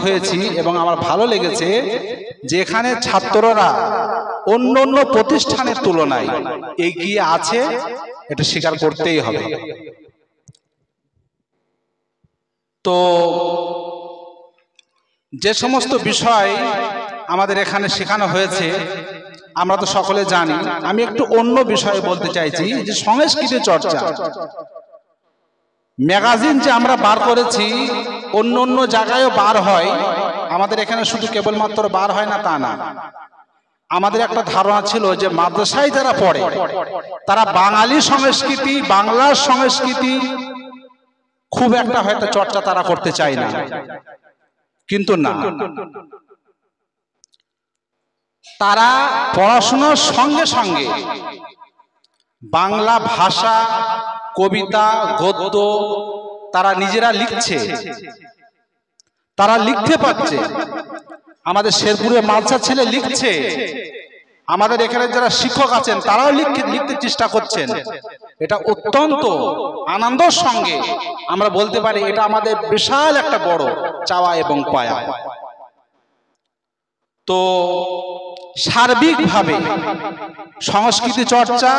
হয়েছি এবং আমার ভালো লেগেছে যে এখানে ছাত্ররা অন্যান্য প্রতিষ্ঠানের তুলনায় এগিয়ে আছে, এটা স্বীকার করতেই হবে। তো যে সমস্ত বিষয় আমাদের এখানে শেখানো হয়েছে আমরা তো সকলে জানি। আমি একটু অন্য বিষয়ে বলতে চাইছি যে সংস্কৃতি চর্চা ম্যাগাজিন যে আমরা বার করেছি, অন্য অন্য জায়গায়ও বার হয়, আমাদের এখানে শুধু কেবলমাত্র বার হয় না তা না। আমাদের একটা ধারণা ছিল যে মাদ্রাসায় যারা পড়ে তারা বাঙালি সংস্কৃতি, বাংলার সংস্কৃতি খুব একটা হয়তো চর্চা তারা করতে চায় না, কিন্তু না, তারা পড়াশোনার সঙ্গে সঙ্গে বাংলা ভাষা, কবিতা, গদ্য তারা নিজেরা লিখছে, তারা লিখতে পারছে। আমাদের শেরপুরে মাদ্রাসা ছেলে লিখছে, আমাদের এখানে যারা শিক্ষক আছেন তারাও লিখতে চেষ্টা করছেন। এটা অত্যন্ত আনন্দের সঙ্গে আমরা বলতে পারি এটা আমাদের বিশাল একটা বড় চাওয়া এবং পায়া। তো সার্বিকভাবে সংস্কৃতি চর্চা,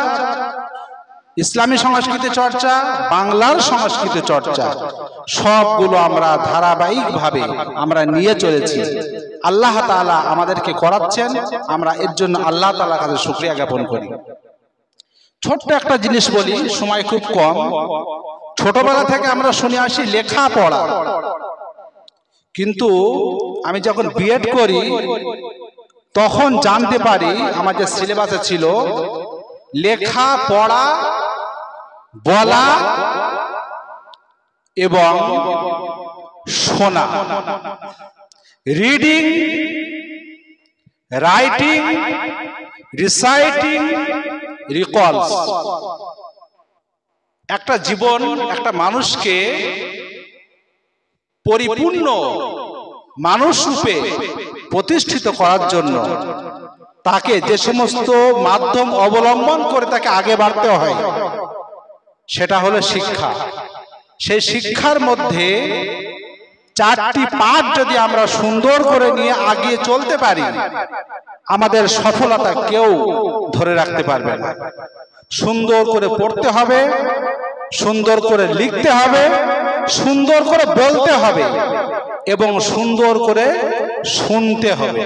ইসলামী সংস্কৃতি চর্চা, বাংলার সংস্কৃতি চর্চা সবগুলো আমরা ধারাবাহিকভাবে আমরা নিয়ে চলেছি। আল্লাহ তাআলা আমাদেরকে করাচ্ছেন, আমরা এর জন্য আল্লাহ তাআলার কাছে শুকরিয়া জ্ঞাপন করি। ছোট্ট একটা জিনিস বলি, সময় খুব কম। ছোটবেলা থেকে আমরা শুনে আসি লেখাপড়া, কিন্তু আমি যখন বিএড করি তখন জানতে পারি আমার যে সিলেবাসে ছিল লেখা পড়া, বলা এবং শোনা, রিডিং, রাইটিং, রিসাইটিং, রিকলস। একটা জীবন, একটা মানুষকে পরিপূর্ণ মানুষ রূপে প্রতিষ্ঠিত করার জন্য তাকে যে সমস্ত মাধ্যম অবলম্বন করে তাকে আগে বাড়তে হয় সেটা হলো শিক্ষা। সেই শিক্ষার মধ্যে চারটি পাঠ যদি আমরা সুন্দর করে নিয়ে আগিয়ে চলতে পারি আমাদের সফলতা কেউ ধরে রাখতে পারবে না। সুন্দর করে পড়তে হবে, সুন্দর করে লিখতে হবে, সুন্দর করে বলতে হবে এবং সুন্দর করে শুনতে হবে।